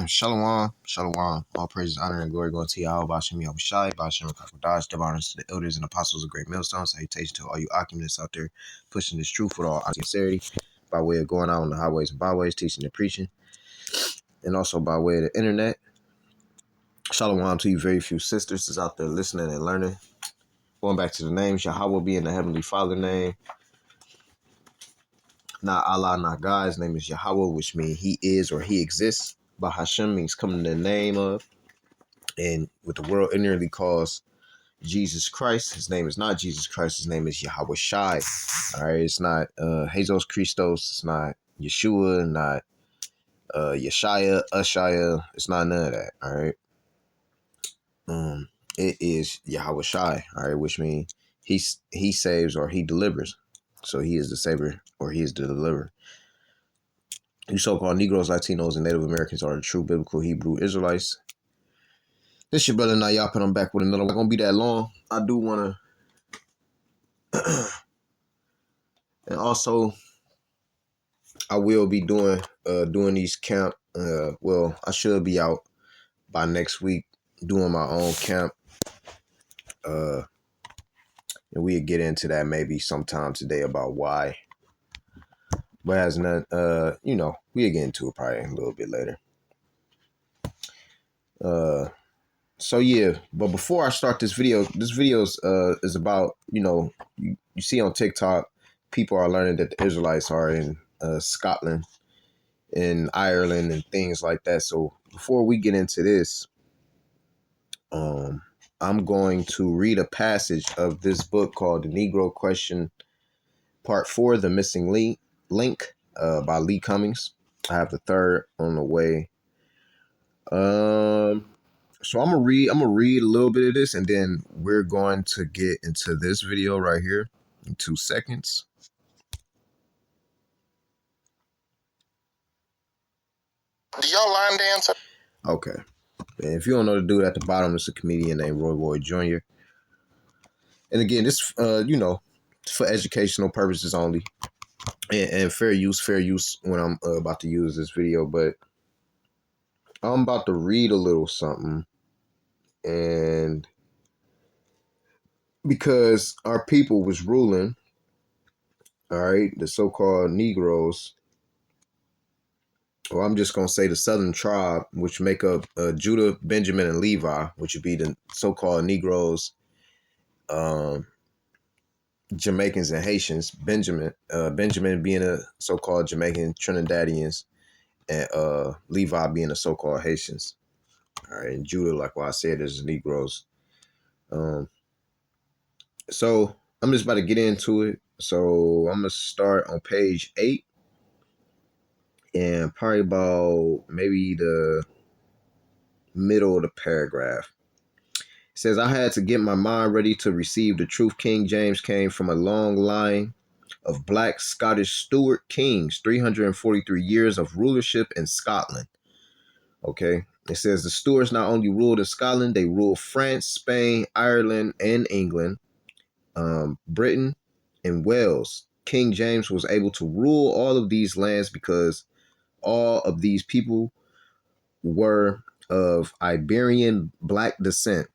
Shalom, shalom. All praises, honor, and glory go to Yahweh, Bashem, Yahweh Shai, Bashem, Kakadash, double honors to the elders and apostles of great millstones. Salutation to all you occupants out there pushing this truth with all sincerity by way of going out on the highways and byways, teaching and preaching, and also by way of the internet. Shalom to you, very few sisters that's out there listening and learning. Going back to the names, Yahweh being the Heavenly Father name. Not Allah, not God. His name is Yahweh, which means he is or he exists. But Hashem means coming in the name of. And what the world ignorantly calls Jesus Christ, his name is not Jesus Christ. His name is Yahweh Shai. All right. It's not Jesus Christos. It's not Yeshua, not Yeshaya, Ushaya. It's not none of that. All right. It is Yahweh Shai. All right. Which means he saves or he delivers. So he is the savior or he is the deliverer. You so-called Negroes, Latinos, and Native Americans are the true biblical Hebrew Israelites. This your brother Nayap, and I'm back with another one. Not gonna be that long. I do wanna and also I will be doing these camp. Well, I should be out by next week doing my own camp. And we'll get into that maybe sometime today about why. But as none, we'll get into it probably a little bit later. So yeah, but before I start this video is about, you see on TikTok, people are learning that the Israelites are in Scotland, in Ireland, and things like that. So before we get into this, I'm going to read a passage of this book called The Negro Question, Part 4, The Missing Link, by Lee Cummings. I have the third on the way. So I'm gonna read a little bit of this, and then we're going to get into this video right here in 2 seconds. Do y'all line dance? Okay. And if you don't know the dude at the bottom, it's a comedian named Roy Jr. And again, this for educational purposes only, and fair use when I'm about to use this video. But I'm about to read a little something, and because our people was ruling, all right, the so-called Negroes, or I'm just going to say the Southern tribe, which make up Judah, Benjamin, and Levi, which would be the so-called Negroes, Jamaicans, and Haitians. Benjamin being a so-called Jamaican Trinidadians, and Levi being the so-called Haitians. All right, and Judah, like what I said, is Negroes. So I'm just about to get into it. So I'm going to start on page 8. And probably about maybe the middle of the paragraph. It says, I had to get my mind ready to receive the truth. King James came from a long line of black Scottish Stuart kings, 343 years of rulership in Scotland. Okay. It says the Stuarts not only ruled in Scotland, they ruled France, Spain, Ireland, and England, Britain, and Wales. King James was able to rule all of these lands because all of these people were of Iberian black descent.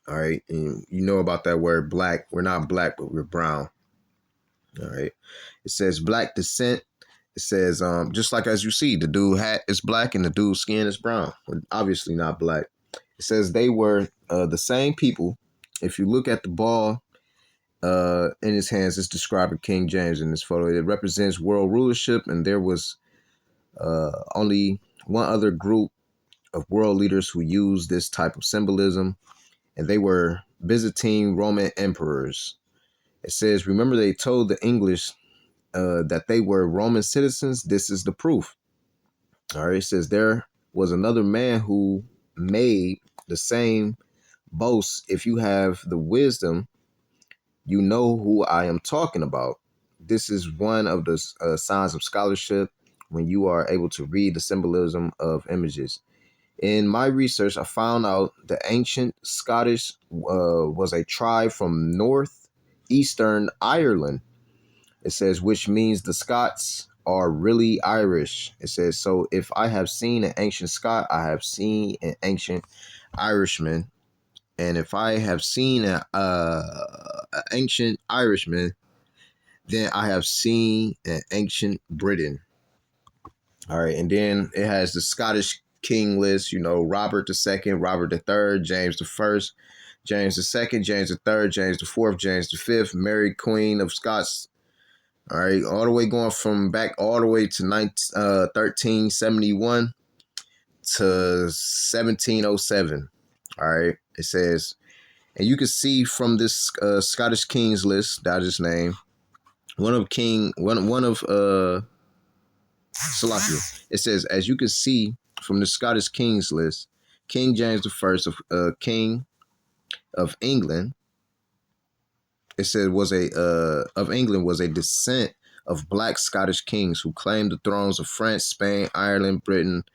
All right. And you know about that word black. We're not black, but we're brown. All right. It says black descent. It says, just like as you see, the dude hat is black and the dude's skin is brown. We're obviously not black. It says they were the same people. If you look at the ball in his hands, it's describing King James in this photo. It represents world rulership, and there was only one other group of world leaders who used this type of symbolism, and they were Byzantine Roman emperors. It says, remember they told the English that they were Roman citizens. This is the proof. All right. It says there was another man who made the same boast. If you have the wisdom, you know who I am talking about. This is one of the signs of scholarship, when you are able to read the symbolism of images. In my research, I found out the ancient Scottish was a tribe from northeastern Ireland. It says, which means the Scots are really Irish. It says, so if I have seen an ancient Scot, I have seen an ancient Irishman. And if I have seen an ancient Irishman, then I have seen an ancient Briton. All right. And then it has the Scottish king list, Robert II, Robert III, James I, James II, James III, James IV, James V, Mary Queen of Scots. All right, all the way going from back all the way to 1371 to 1707. All right, it says, and you can see from this Scottish kings list that I just named, one of Salakia. It says, as you can see from the Scottish kings list, King James I King of England, it said of England was a descent of black Scottish kings who claimed the thrones of France, Spain, Ireland, Britain,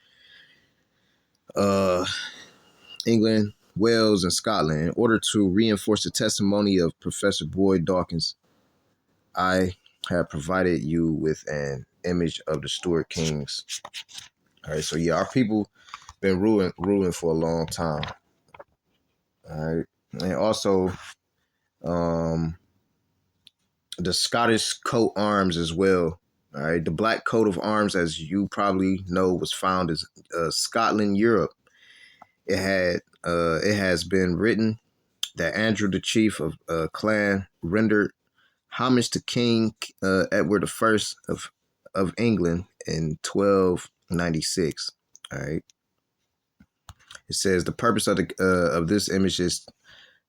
England, Wales, and Scotland. In order to reinforce the testimony of Professor Boyd Dawkins, I have provided you with an image of the Stuart kings. All right, so yeah, our people been ruling for a long time. All right, and also the Scottish coat arms as well. All right, the black coat of arms, as you probably know, was found in Scotland, Europe. It has been written that Andrew, the chief of clan, rendered homage to King Edward I of England in 1296. All right, it says the purpose of this image is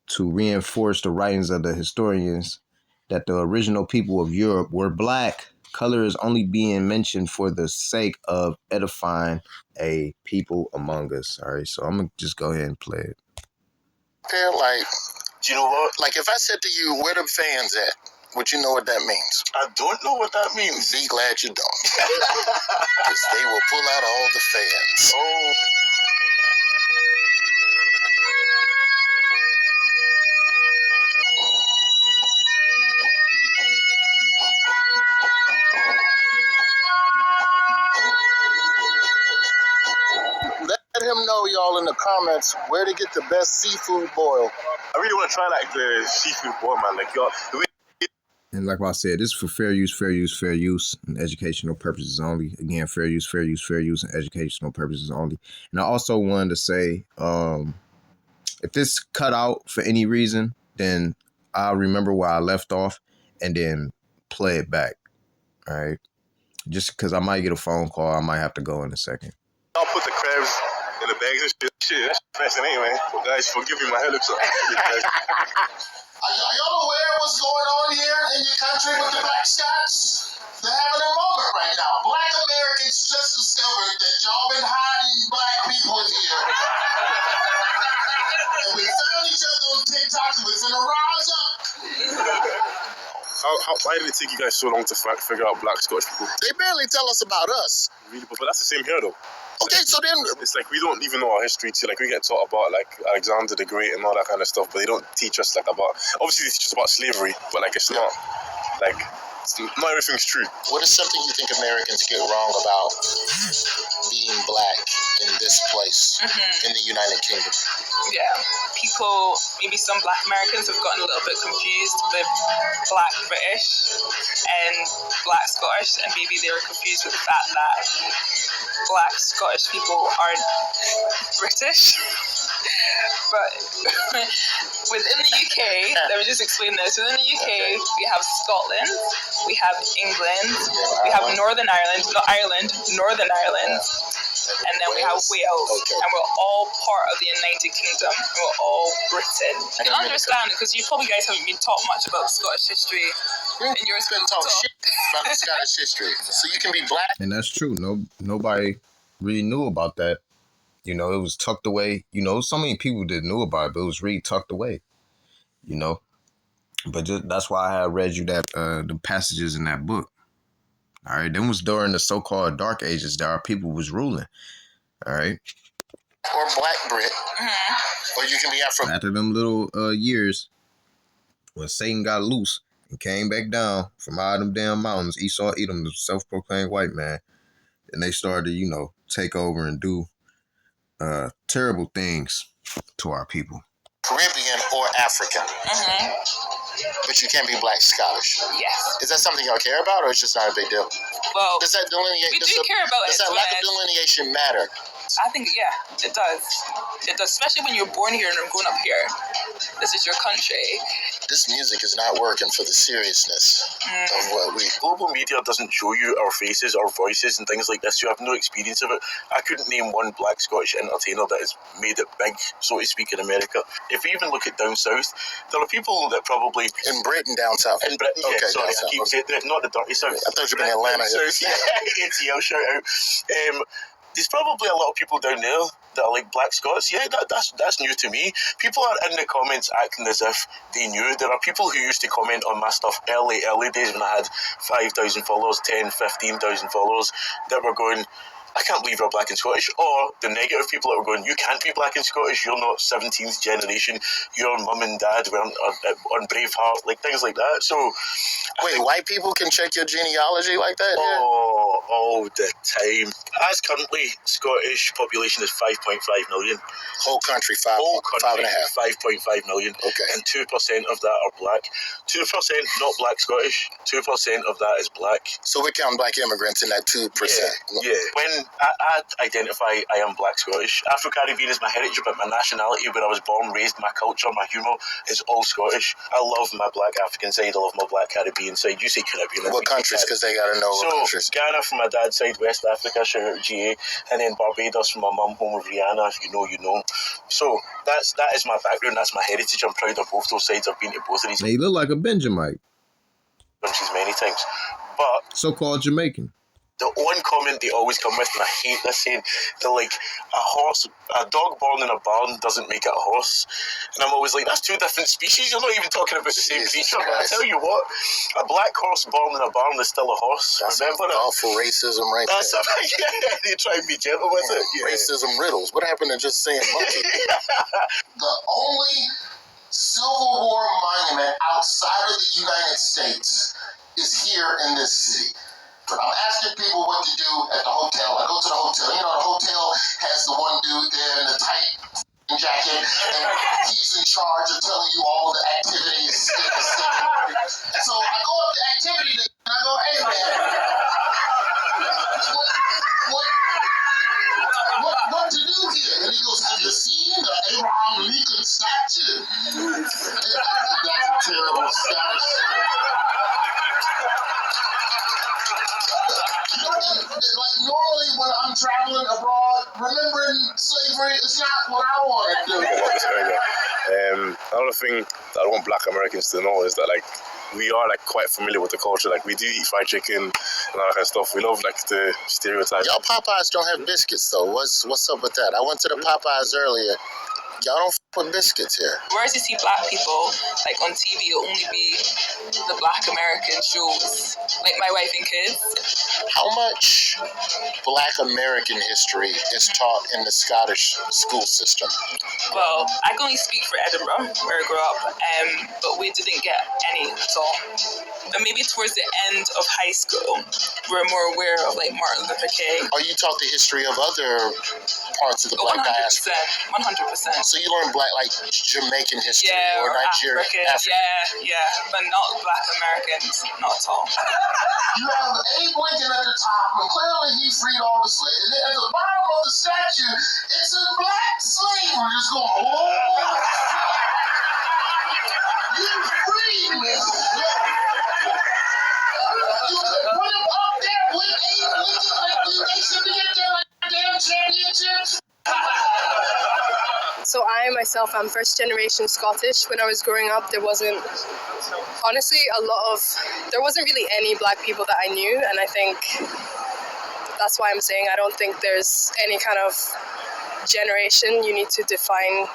to reinforce the writings of the historians that the original people of Europe were black. Color is only being mentioned for the sake of edifying a people among us. All right, so I'm going to just go ahead and play it. Like, you know what? Like, if I said to you, where the fans at? Would you know what that means? I don't know what that means. Be glad you don't. Because they will pull out all the fans. Oh. Let him know, y'all, in the comments where to get the best seafood boil. I really want to try like the seafood boil, man. Like, y'all, and like I said, this is for fair use, and educational purposes only. Again, fair use, and educational purposes only. And I also wanted to say, if this cut out for any reason, then I'll remember where I left off and then play it back. All right, just because I might get a phone call, I might have to go in a second. I'll put the crabs in the bags and shit. That's pressing anyway. Well, guys, forgive me, my head looks up. Are y'all aware of what's going on here in your country with the black Scots? They're having a moment right now. Black Americans just discovered that y'all been hiding black people in here. And we found each other on TikTok and we're finna rise up. Why did it take you guys so long to figure out black Scottish people? They barely tell us about us. Really? But that's the same here, though. Okay, so then it's like we don't even know our history too. Like we get taught about like Alexander the Great and all that kind of stuff, but they don't teach us like about. Obviously, they teach us about slavery, but like it's not like not everything's true. What is something you think Americans get wrong about being black in this place in the United Kingdom? Yeah, people, maybe some black Americans have gotten a little bit confused with black British and black Scottish, and maybe they were confused with the fact that black Scottish people aren't British. But within the UK, let me just explain this. Within the UK, we have Scotland, we have England, we have Northern Ireland, not Ireland, Northern Ireland, and then we have Wales, and we're all part of the United Kingdom, and we're all Britain. You can understand it because you probably guys haven't been taught much about Scottish history in your school. Talk shit about the Scottish history, so you can be black. And that's true. Nobody really knew about that. It was tucked away. So many people that knew about it, but it was really tucked away. But that's why I had read you that the passages in that book. All right, then was during the so-called Dark Ages that our people was ruling. All right, or black Brit, or you can be Afro. After them little years, when Satan got loose and came back down from all them damn mountains, Esau Edom, the self-proclaimed white man, and they started to, take over and do terrible things to our people. Caribbean or African. But you can't be Black Scottish. Yes. Is that something y'all care about, or it's just not a big deal? Well, does that delineate? we do care about it. Does that lack of delineation matter? I think, yeah, it does. It does, especially when you're born here and grown up here. This is your country. This music is not working for the seriousness of what we... Global media doesn't show you our faces, our voices, and things like this. You have no experience of it. I couldn't name one Black Scottish entertainer that has made it big, so to speak, in America. If we even look at down south, there are people that probably... In Britain, down south. In Britain, yeah, okay, sorry, I keep saying not the dirty south. I thought you were in Atlanta. South, yeah, ATL, shout out. There's probably a lot of people down there that are like Black Scots. Yeah, that's new to me. People are in the comments acting as if they knew. There are people who used to comment on my stuff early days when I had 5,000 followers, 10, 15,000 followers, that were going, I can't believe you're Black and Scottish. Or the negative people that were going, you can't be Black and Scottish, you're not 17th generation, your mum and dad were on Braveheart, like things like that. So, wait, white people can check your genealogy like that? Oh, all the time. As currently, Scottish population is 5.5 million. Whole country, 5.5 million. Okay. And 2% of that are Black. 2% not Black Scottish. 2% of that is Black. So we're counting Black immigrants in that 2%. Yeah. When I identify I am Black Scottish. Afro-Caribbean is my heritage, but my nationality, where I was born, raised, my culture, my humour is all Scottish. I love my Black African side. I love my Black Caribbean side. You say Caribbean. What countries? Because they got to know what countries. Ghana from my dad's side, West Africa, shout out GA, and then Barbados from my mum, home of Rihanna, if you know, you know. So that is my background, that's my heritage. I'm proud of both those sides. I've been to both of these. Now, you look like a Benjamite. Countries many times. But so-called Jamaican. The one comment they always come with, and I hate this saying, they're like, a dog born in a barn doesn't make it a horse. And I'm always like, that's two different species. You're not even talking about the same creature. But I tell you what, a black horse born in a barn is still a horse. That's Remember that? Awful racism right there. Yeah, they try and be gentle with it. Yeah. Racism riddles. What happened to just saying monkey? The only Civil War monument outside of the United States is here in this city. I'm asking people what to do at the hotel. I go to the hotel. You know, the hotel has the one dude there in the tight jacket, and he's in charge of telling you all the activities in the city. And so I go up to activity and I go, hey man, what to do here? And he goes, have you seen the Abraham Lincoln statue? That's a terrible statue. Like normally when I'm traveling abroad, remembering slavery is not what I want to do. Another thing that I want Black Americans to know is that like we are like quite familiar with the culture. Like we do eat fried chicken and all that kind of stuff. We love like the stereotypes. Y'all Popeyes don't have biscuits though. What's up with that? I went to the Popeyes earlier. Y'all don't put biscuits here. Whereas you see Black people like on TV, it'll only be the Black American shows, like My Wife and Kids. How much Black American history is taught in the Scottish school system? Well, I can only speak for Edinburgh, where I grew up, but we didn't get any at all. But maybe towards the end of high school, we're more aware of like Martin Luther King. Are you taught the history of other parts of the Black diaspora? 100%. So you learn Black, like Jamaican history or Nigerian, African. Yeah, but not Black Americans, not at all. You have Abe Lincoln at the top, and clearly he freed all the slaves. And then at the bottom of the statue, it's a black slave who's just going, oh, you freed me. You could put him up there with Abe Lincoln, like they should be in there like damn championships. So I myself am first generation Scottish. When I was growing up, there wasn't really any Black people that I knew, and I think that's why I'm saying I don't think there's any kind of generation you need to define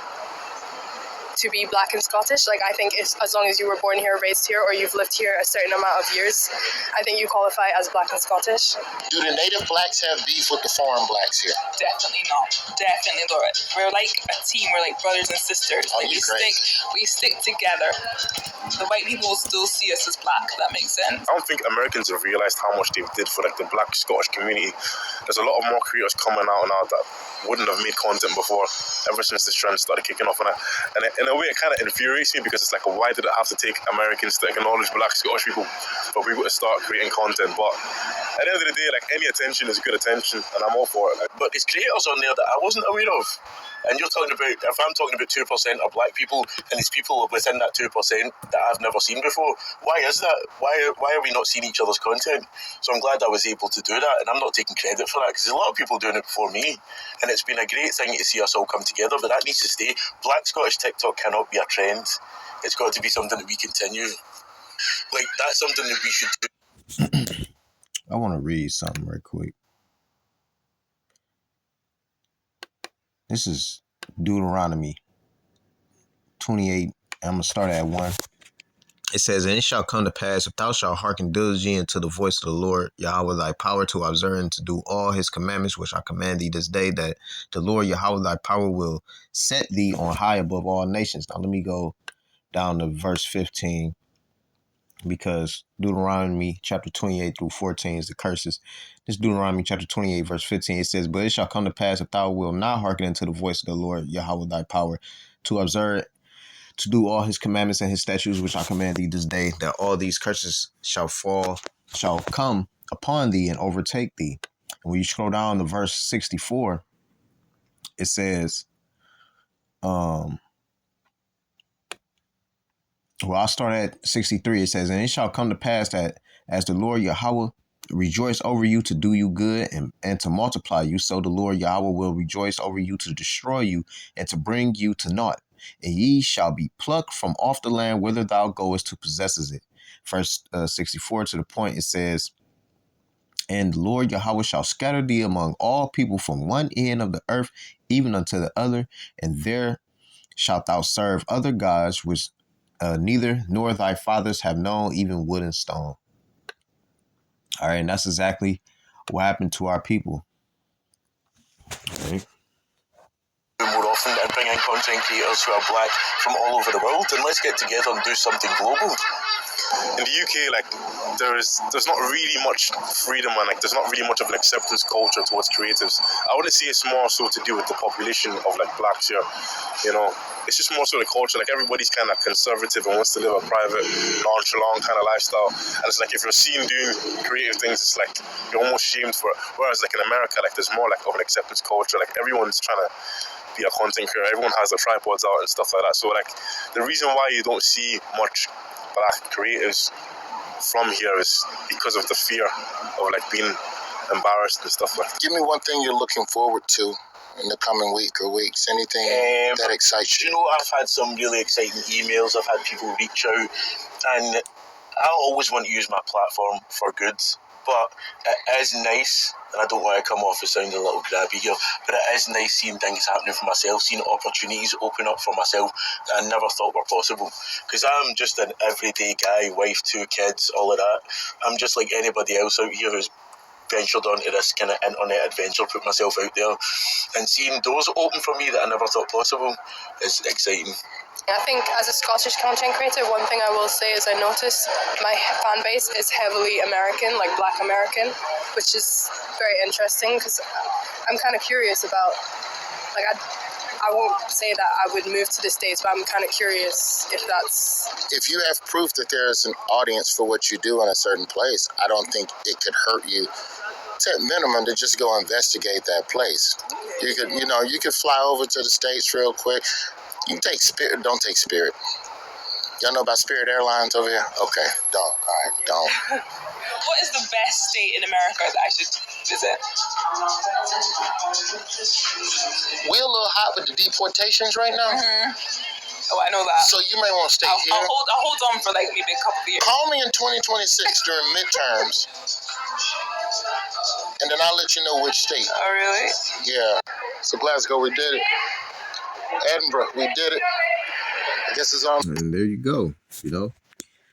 to be black and Scottish. Like, I think as long as you were born here, raised here, or you've lived here a certain amount of years, I think you qualify as black and Scottish. Do the native blacks have beef with the foreign blacks here? Definitely not. Definitely not. We're like a team. We're like brothers and sisters. Oh, Like, you we stick together. The white people still see us as black. If that makes sense. I don't think Americans have realized how much they did for like the black Scottish community. There's a lot of more creators coming out now that wouldn't have made content before, ever since this trend started kicking off. And in a way, it kind of infuriates me, because it's like, why did it have to take Americans to acknowledge black Scottish people for people to start creating content? But at the end of the day, like, any attention is good attention, and I'm all for it. Like, But there's creators on there that I wasn't aware of. And you're talking about, if I'm talking about 2% of black people, and there's people within that 2% that I've never seen before, why is that? Why are we not seeing each other's content? So I'm glad I was able to do that, and I'm not taking credit for that, because there's a lot of people doing it before me, and it's been a great thing to see us all come together, but that needs to stay. Black Scottish TikTok cannot be a trend. It's got to be something that we continue. Like, that's something that we should do. I want to read something right quick. This is Deuteronomy 28. I'm going to start at 1. It says, and it shall come to pass, if thou shalt hearken diligently unto the voice of the Lord, Yahweh thy power, to observe and to do all his commandments, which I command thee this day, that the Lord Yahweh thy power will set thee on high above all nations. Now let me go down to verse 15, because Deuteronomy chapter 28 through 14 is the curses. This Deuteronomy chapter 28 verse 15, it says, but it shall come to pass, if thou wilt not hearken unto the voice of the Lord Yahweh thy power, to observe, to do all his commandments and his statutes, which I command thee this day, that all these curses shall come upon thee and overtake thee. And when you scroll down to verse 64, it says, well, I'll start at 63. It says, and it shall come to pass that as the Lord Yahweh rejoice over you to do you good and to multiply you, so the Lord Yahweh will rejoice over you to destroy you and to bring you to naught. And ye shall be plucked from off the land whither thou goest to possess it. Verse 64 to the point, it says, and the Lord Yahweh shall scatter thee among all people from one end of the earth even unto the other, and there shalt thou serve other gods which neither nor thy fathers have known, even wood and stone. All right, and that's exactly what happened to our people. All right. More often and bring in content creators who are black from all over the world, and let's get together and do something global. in the UK, like, there's not really much freedom, and like there's not really much of an acceptance culture towards creatives. I wouldn't say it's more so to do with the population of like blacks here, you know. It's just more so the culture. Like, everybody's kind of conservative and wants to live a private, nonchalant kind of lifestyle. And it's like, if you're seen doing creative things, it's like you're almost shamed for it. Whereas like in America, like there's more like of an acceptance culture. Like, everyone's trying to be a content creator. Everyone has their tripods out and stuff like that. So like, the reason why you don't see much black creatives from here is because of the fear of like being embarrassed and stuff like that. Give me one thing you're looking forward to in the coming week or weeks. Anything that excites you? You know, I've had some really exciting emails. I've had people reach out, and I always want to use my platform for good. But it is nice, and I don't want to come off as sounding a little grabby here, but it is nice seeing things happening for myself, seeing opportunities open up for myself that I never thought were possible. Because I'm just an everyday guy, wife, 2 kids, all of that. I'm just like anybody else out here who's ventured onto this kind of internet adventure, put myself out there, and seeing doors open for me that I never thought possible is exciting. I think as a Scottish content creator, one thing I will say is I notice my fan base is heavily American, like Black American, which is very interesting because I'm kind of curious about, like, I won't say that I would move to the States, but I'm kind of curious if that's... If you have proof that there is an audience for what you do in a certain place, I don't think it could hurt you, to at minimum, to just go investigate that place. You could, you could fly over to the States real quick. You can take Spirit, don't take Spirit. Y'all know about Spirit Airlines over here? Okay, don't. All right, don't. What is the best state in America that I should visit? We're a little hot with the deportations right now. Mm-hmm. Oh, I know that. So you may want to stay here. I'll hold on for like maybe a couple of years. Call me in 2026 during midterms, and then I'll let you know which state. Oh, really? Yeah. So Glasgow, we did it. Edinburgh, we did it. I guess it's all. And there you go. You know.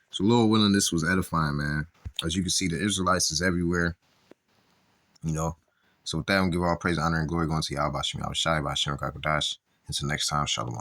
So Lord willing, this was edifying, man. As you can see, the Israelites is everywhere. You know. So with that, I'm give all praise, honor, and glory going to Yahweh Shem Yahweh Shai, Bashem Kakadash. Until next time, Shalom.